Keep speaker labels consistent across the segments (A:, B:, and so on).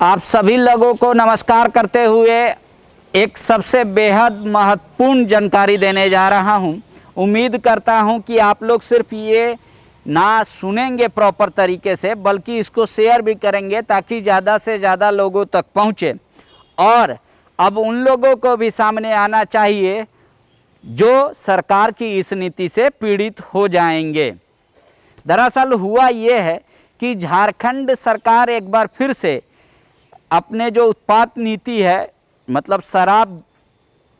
A: आप सभी लोगों को नमस्कार करते हुए एक सबसे बेहद महत्वपूर्ण जानकारी देने जा रहा हूं। उम्मीद करता हूं कि आप लोग सिर्फ ये ना सुनेंगे प्रॉपर तरीके से, बल्कि इसको शेयर भी करेंगे ताकि ज़्यादा से ज़्यादा लोगों तक पहुंचे। और अब उन लोगों को भी सामने आना चाहिए जो सरकार की इस नीति से पीड़ित हो जाएंगे। दरअसल हुआ ये है कि झारखंड सरकार एक बार फिर से अपने जो उत्पाद नीति है, मतलब शराब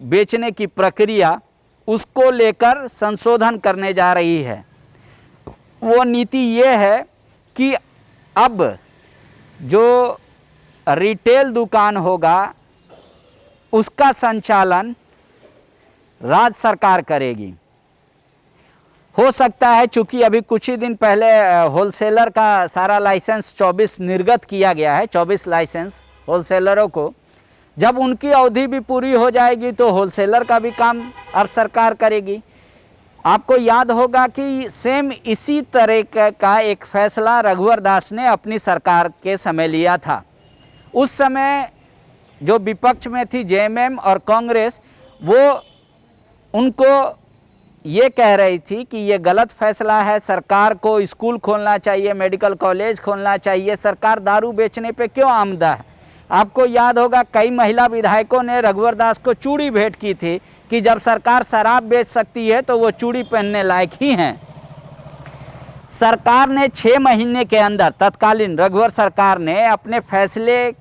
A: बेचने की प्रक्रिया, उसको लेकर संशोधन करने जा रही है। वो नीति ये है कि अब जो रिटेल दुकान होगा उसका संचालन राज्य सरकार करेगी। हो सकता है चूँकि अभी कुछ ही दिन पहले होलसेलर का सारा लाइसेंस 24 निर्गत किया गया है, 24 लाइसेंस होलसेलरों को। जब उनकी अवधि भी पूरी हो जाएगी तो होलसेलर का भी काम अब सरकार करेगी। आपको याद होगा कि सेम इसी तरह का एक फैसला रघुवर दास ने अपनी सरकार के समय लिया था। उस समय जो विपक्ष में थी जेएमएम और कांग्रेस, वो उनको ये कह रही थी कि ये गलत फैसला है, सरकार को स्कूल खोलना चाहिए, मेडिकल कॉलेज खोलना चाहिए, सरकार दारू बेचने पे क्यों आमदा है। आपको याद होगा कई महिला विधायकों ने रघुवर दास को चूड़ी भेंट की थी कि जब सरकार शराब बेच सकती है तो वो चूड़ी पहनने लायक ही हैं। सरकार ने 6 महीने के अंदर, तत्कालीन रघुवर सरकार ने अपने फैसले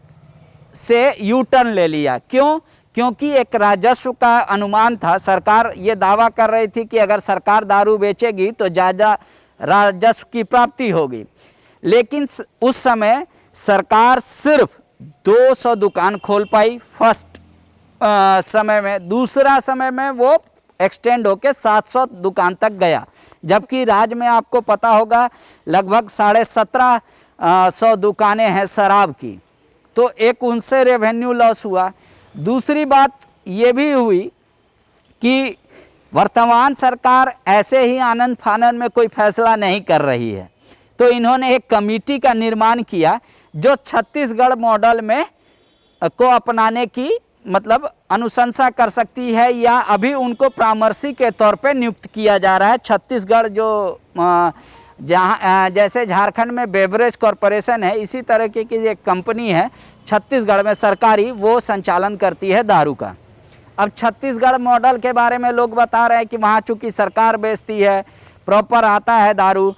A: से यू टर्न ले लिया। क्यों? क्योंकि एक राजस्व का अनुमान था। सरकार ये दावा कर रही थी कि अगर सरकार दारू बेचेगी तो ज़्यादा राजस्व की प्राप्ति होगी, लेकिन उस समय सरकार सिर्फ 200 दुकान खोल पाई फर्स्ट समय में। दूसरा समय में वो एक्सटेंड होकर 700 दुकान तक गया, जबकि राज्य में आपको पता होगा लगभग 1750 दुकानें हैं शराब की। तो एक उनसे रेवेन्यू लॉस हुआ। दूसरी बात ये भी हुई कि वर्तमान सरकार ऐसे ही आनंद फानन में कोई फैसला नहीं कर रही है, तो इन्होंने एक कमेटी का निर्माण किया जो छत्तीसगढ़ मॉडल में को अपनाने की मतलब अनुशंसा कर सकती है, या अभी उनको परामर्शी के तौर पे नियुक्त किया जा रहा है। छत्तीसगढ़ जो जहाँ जैसे झारखंड में बेवरेज कॉरपोरेशन है, इसी तरह की एक कंपनी है छत्तीसगढ़ में सरकारी, वो संचालन करती है दारू का। अब छत्तीसगढ़ मॉडल के बारे में लोग बता रहे हैं कि वहाँ चूँकि सरकार बेचती है, प्रॉपर आता है दारू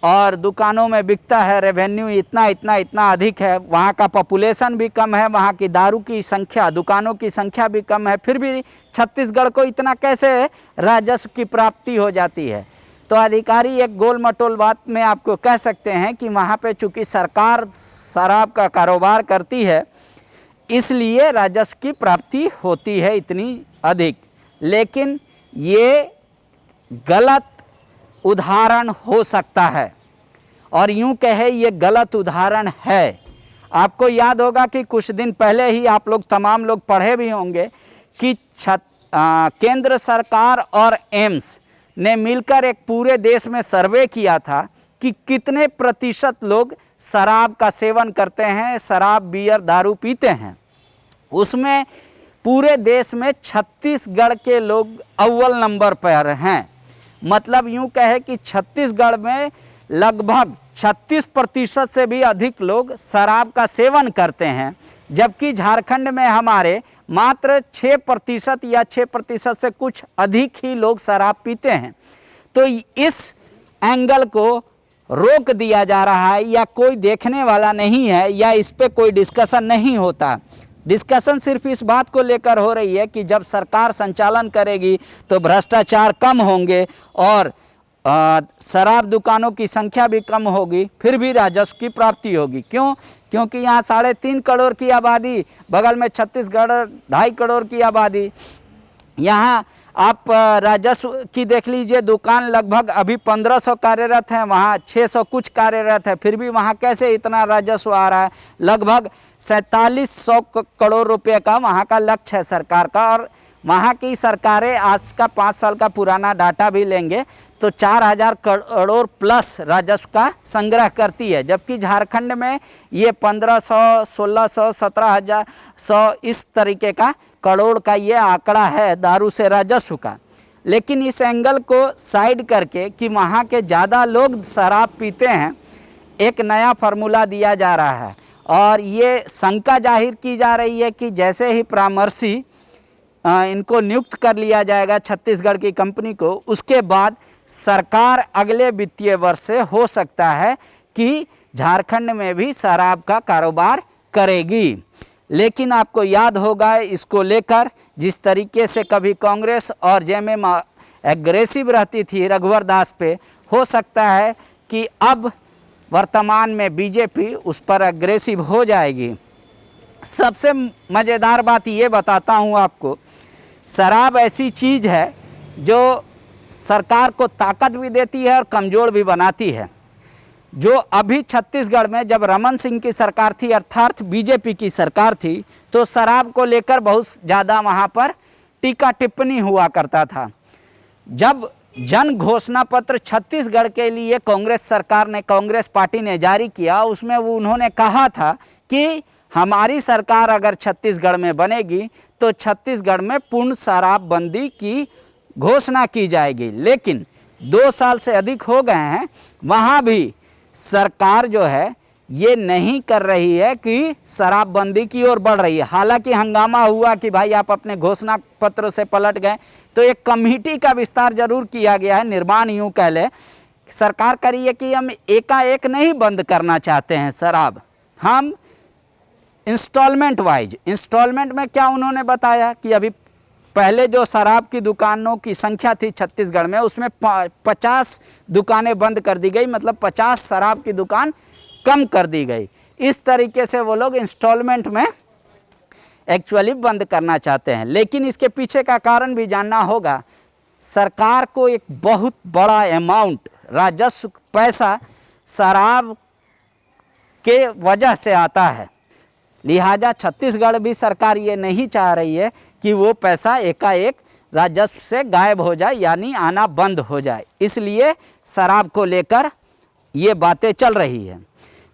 A: और दुकानों में बिकता है, रेवेन्यू इतना अधिक है, वहाँ का पॉपुलेशन भी कम है, वहाँ की दारू की संख्या, दुकानों की संख्या भी कम है, फिर भी छत्तीसगढ़ को इतना कैसे राजस्व की प्राप्ति हो जाती है। तो अधिकारी एक गोल मटोल बात में आपको कह सकते हैं कि वहाँ पे चूँकि सरकार शराब का कारोबार करती है, इसलिए राजस्व की प्राप्ति होती है इतनी अधिक। लेकिन ये गलत उदाहरण हो सकता है, और यूँ कहे ये गलत उदाहरण है। आपको याद होगा कि कुछ दिन पहले ही आप लोग तमाम लोग पढ़े भी होंगे कि केंद्र सरकार और एम्स ने मिलकर एक पूरे देश में सर्वे किया था कि कितने प्रतिशत लोग शराब का सेवन करते हैं, शराब बियर दारू पीते हैं। उसमें पूरे देश में छत्तीसगढ़ के लोग अव्वल नंबर पर हैं। मतलब यूँ कहे कि छत्तीसगढ़ में लगभग 36% से भी अधिक लोग शराब का सेवन करते हैं, जबकि झारखंड में हमारे मात्र 6% या 6% से कुछ अधिक ही लोग शराब पीते हैं। तो इस एंगल को रोक दिया जा रहा है, या कोई देखने वाला नहीं है, या इस पे कोई डिस्कशन नहीं होता। डिस्कशन सिर्फ इस बात को लेकर हो रही है कि जब सरकार संचालन करेगी तो भ्रष्टाचार कम होंगे और शराब दुकानों की संख्या भी कम होगी, फिर भी राजस्व की प्राप्ति होगी। क्यों? क्योंकि यहाँ 3.5 करोड़ की आबादी, बगल में छत्तीसगढ़ 2.5 करोड़ की आबादी। यहाँ आप राजस्व की देख लीजिए, दुकान लगभग अभी 1500 कार्यरत हैं, वहाँ 600 कुछ कार्यरत है, फिर भी वहाँ कैसे इतना राजस्व आ रहा है। लगभग 4700 करोड़ रुपए का वहाँ का लक्ष्य है सरकार का। और वहाँ की सरकारें आज का 5 साल का पुराना डाटा भी लेंगे तो 4000 करोड़ प्लस राजस्व का संग्रह करती है, जबकि झारखंड में ये 1500, 1600, 17100 इस तरीके का करोड़ का ये आंकड़ा है दारू से राजस्व का। लेकिन इस एंगल को साइड करके कि वहाँ के ज़्यादा लोग शराब पीते हैं, एक नया फार्मूला दिया जा रहा है और ये शंका जाहिर की जा रही है कि जैसे ही परामर्शी इनको नियुक्त कर लिया जाएगा छत्तीसगढ़ की कंपनी को, उसके बाद सरकार अगले वित्तीय वर्ष से हो सकता है कि झारखंड में भी शराब का कारोबार करेगी। लेकिन आपको याद होगा इसको लेकर जिस तरीके से कभी कांग्रेस और जेएमएम एग्रेसिव रहती थी रघुवर दास पे, हो सकता है कि अब वर्तमान में बीजेपी उस पर एग्रेसिव हो जाएगी। सबसे मज़ेदार बात ये बताता हूँ आपको, शराब ऐसी चीज़ है जो सरकार को ताकत भी देती है और कमज़ोर भी बनाती है। जो अभी छत्तीसगढ़ में जब रमन सिंह की सरकार थी, अर्थात बीजेपी की सरकार थी, तो शराब को लेकर बहुत ज़्यादा वहाँ पर टीका टिप्पणी हुआ करता था। जब जन घोषणा पत्र छत्तीसगढ़ के लिए कांग्रेस सरकार ने, कांग्रेस पार्टी ने जारी किया, उसमें वो उन्होंने कहा था कि हमारी सरकार अगर छत्तीसगढ़ में बनेगी तो छत्तीसगढ़ में पूर्ण शराबबंदी की घोषणा की जाएगी। लेकिन 2 साल से अधिक हो गए हैं, वहाँ भी सरकार जो है ये नहीं कर रही है कि शराबबंदी की ओर बढ़ रही है। हालांकि हंगामा हुआ कि भाई आप अपने घोषणा पत्र से पलट गए, तो एक कमेटी का विस्तार जरूर किया गया है। निर्माण यूँ कह ले, सरकार करी है कि हम एकाएक नहीं बंद करना चाहते हैं शराब, हम इंस्टॉलमेंट वाइज। इंस्टॉलमेंट में क्या उन्होंने बताया कि अभी पहले जो शराब की दुकानों की संख्या थी छत्तीसगढ़ में, उसमें 50 दुकानें बंद कर दी गई, मतलब 50 शराब की दुकान कम कर दी गई। इस तरीके से वो लोग इंस्टॉलमेंट में एक्चुअली बंद करना चाहते हैं। लेकिन इसके पीछे का कारण भी जानना होगा। सरकार को एक बहुत बड़ा अमाउंट राजस्व पैसा शराब के वजह से आता है, लिहाजा छत्तीसगढ़ भी सरकार ये नहीं चाह रही है कि वो पैसा एकाएक राजस्व से गायब हो जाए, यानी आना बंद हो जाए। इसलिए शराब को लेकर ये बातें चल रही है।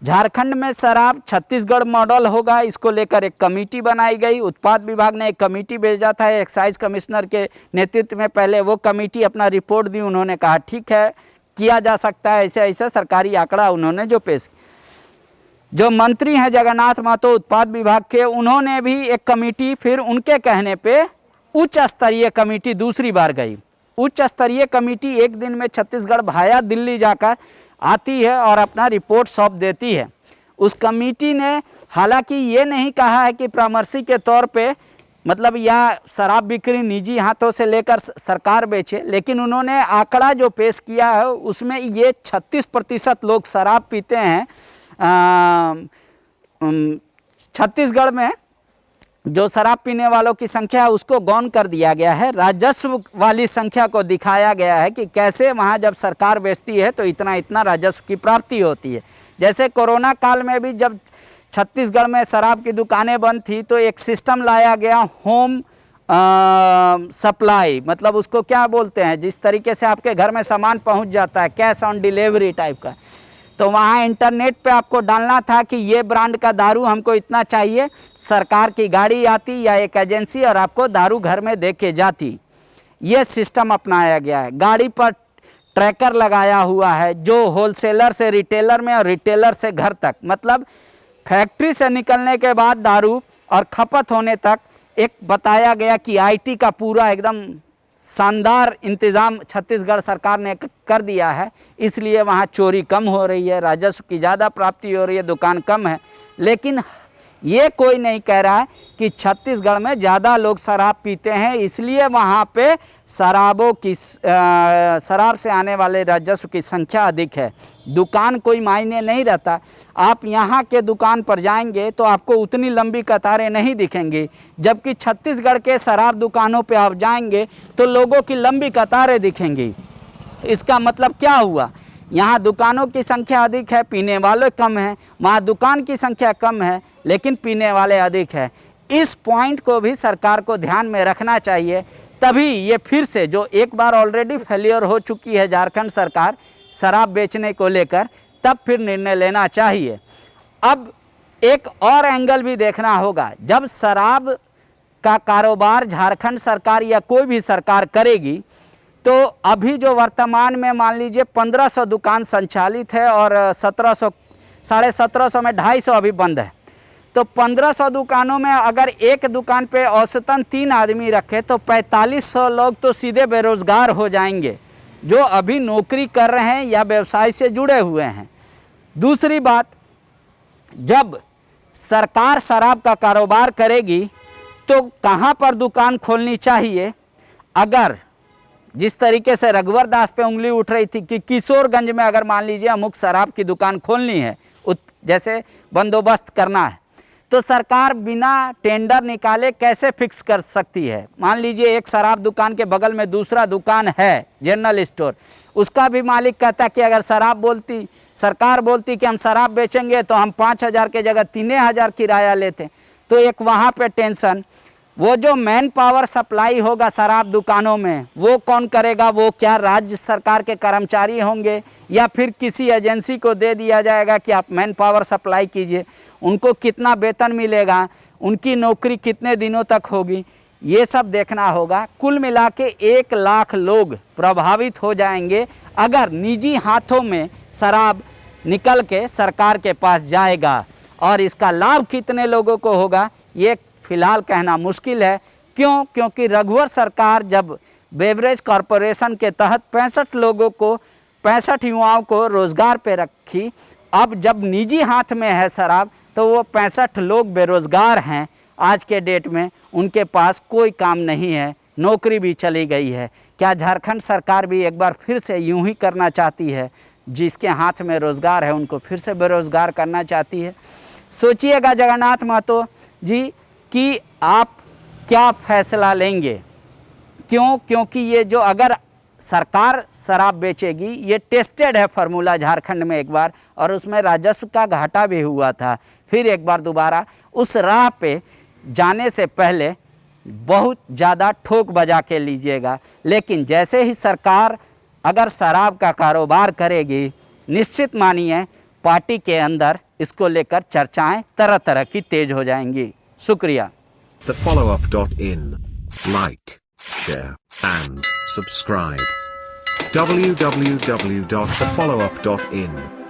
A: झारखंड में शराब छत्तीसगढ़ मॉडल होगा, इसको लेकर एक कमेटी बनाई गई। उत्पाद विभाग ने एक कमेटी भेजा था एक्साइज कमिश्नर के नेतृत्व में। पहले वो कमेटी अपना रिपोर्ट दी, उन्होंने कहा ठीक है किया जा सकता है ऐसे ऐसे, सरकारी आंकड़ा उन्होंने जो पेश। जो मंत्री हैं जगन्नाथ महतो उत्पाद विभाग के, उन्होंने भी एक कमेटी, फिर उनके कहने पे उच्च स्तरीय कमेटी दूसरी बार गई। उच्च स्तरीय कमेटी एक दिन में छत्तीसगढ़ भाया दिल्ली जाकर आती है और अपना रिपोर्ट सौंप देती है। उस कमेटी ने हालांकि ये नहीं कहा है कि परामर्शी के तौर पे, मतलब यह शराब बिक्री निजी हाथों से लेकर सरकार बेचे, लेकिन उन्होंने आंकड़ा जो पेश किया है उसमें ये 36% लोग शराब पीते हैं। छत्तीसगढ़ में जो शराब पीने वालों की संख्या है उसको गौण कर दिया गया है। राजस्व वाली संख्या को दिखाया गया है कि कैसे वहाँ जब सरकार बेचती है तो इतना इतना राजस्व की प्राप्ति होती है। जैसे कोरोना काल में भी जब छत्तीसगढ़ में शराब की दुकानें बंद थी तो एक सिस्टम लाया गया होम सप्लाई, मतलब उसको क्या बोलते हैं, जिस तरीके से आपके घर में सामान पहुँच जाता है, कैश ऑन डिलीवरी टाइप का। तो वहाँ इंटरनेट पे आपको डालना था कि ये ब्रांड का दारू हमको इतना चाहिए, सरकार की गाड़ी आती या एक एजेंसी और आपको दारू घर में दे के जाती। ये सिस्टम अपनाया गया है। गाड़ी पर ट्रैकर लगाया हुआ है जो होलसेलर से रिटेलर में और रिटेलर से घर तक, मतलब फैक्ट्री से निकलने के बाद दारू और खपत होने तक एक बताया गया कि आईटी का पूरा एकदम शानदार इंतज़ाम छत्तीसगढ़ सरकार ने कर दिया है। इसलिए वहाँ चोरी कम हो रही है, राजस्व की ज़्यादा प्राप्ति हो रही है, दुकान कम है। लेकिन ये कोई नहीं कह रहा है कि छत्तीसगढ़ में ज़्यादा लोग शराब पीते हैं इसलिए वहाँ पे शराब से आने वाले राजस्व की संख्या अधिक है। दुकान कोई मायने नहीं रहता। आप यहाँ के दुकान पर जाएंगे तो आपको उतनी लंबी कतारें नहीं दिखेंगी, जबकि छत्तीसगढ़ के शराब दुकानों पे आप जाएंगे तो लोगों की लंबी कतारें दिखेंगी। इसका मतलब क्या हुआ? यहाँ दुकानों की संख्या अधिक है, पीने वाले कम हैं। वहाँ दुकान की संख्या कम है लेकिन पीने वाले अधिक है। इस पॉइंट को भी सरकार को ध्यान में रखना चाहिए, तभी ये फिर से जो एक बार ऑलरेडी फेलियर हो चुकी है झारखंड सरकार शराब बेचने को लेकर, तब फिर निर्णय लेना चाहिए। अब एक और एंगल भी देखना होगा। जब शराब का कारोबार झारखंड सरकार या कोई भी सरकार करेगी तो अभी जो वर्तमान में मान लीजिए 1500 दुकान संचालित है और 1700 में 250 अभी बंद है, तो 1500 दुकानों में अगर एक दुकान पे औसतन 3 आदमी रखे तो 4500 लोग तो सीधे बेरोजगार हो जाएंगे जो अभी नौकरी कर रहे हैं या व्यवसाय से जुड़े हुए हैं। दूसरी बात, जब सरकार शराब का कारोबार करेगी तो कहाँ पर दुकान खोलनी चाहिए? अगर जिस तरीके से रघुवर दास पे उंगली उठ रही थी कि किशोरगंज में अगर मान लीजिए अमुक शराब की दुकान खोलनी है, जैसे बंदोबस्त करना है, तो सरकार बिना टेंडर निकाले कैसे फिक्स कर सकती है? मान लीजिए एक शराब दुकान के बगल में दूसरा दुकान है जनरल स्टोर, उसका भी मालिक कहता कि अगर सरकार बोलती कि हम शराब बेचेंगे तो हम 5000 के जगह 3000 किराया लेते, तो एक वहाँ पे टेंशन। वो जो मैन पावर सप्लाई होगा शराब दुकानों में वो कौन करेगा? वो क्या राज्य सरकार के कर्मचारी होंगे या फिर किसी एजेंसी को दे दिया जाएगा कि आप मैन पावर सप्लाई कीजिए? उनको कितना वेतन मिलेगा? उनकी नौकरी कितने दिनों तक होगी? ये सब देखना होगा। कुल मिला के 1 लाख लोग प्रभावित हो जाएंगे अगर निजी हाथों में शराब निकल के सरकार के पास जाएगा, और इसका लाभ कितने लोगों को होगा ये फिलहाल कहना मुश्किल है। क्यों? क्योंकि रघुवर सरकार जब बेवरेज कॉरपोरेशन के तहत 65 युवाओं को रोज़गार पे रखी, अब जब निजी हाथ में है शराब तो वो 65 लोग बेरोज़गार हैं। आज के डेट में उनके पास कोई काम नहीं है, नौकरी भी चली गई है। क्या झारखंड सरकार भी एक बार फिर से यूं ही करना चाहती है? जिसके हाथ में रोज़गार है उनको फिर से बेरोज़गार करना चाहती है। सोचिएगा जगन्नाथ महतो जी कि आप क्या फैसला लेंगे। क्यों? क्योंकि ये जो अगर सरकार शराब बेचेगी, ये टेस्टेड है फार्मूला झारखंड में एक बार, और उसमें राजस्व का घाटा भी हुआ था। फिर एक बार दोबारा उस राह पे जाने से पहले बहुत ज़्यादा ठोक बजा के लीजिएगा। लेकिन जैसे ही सरकार अगर शराब का कारोबार करेगी, निश्चित मानिए पार्टी के अंदर इसको लेकर चर्चाएं तरह तरह की तेज हो जाएंगी। शुक्रिया।
B: TheFollowUp.in. Like, share, and subscribe. www.thefollowup.in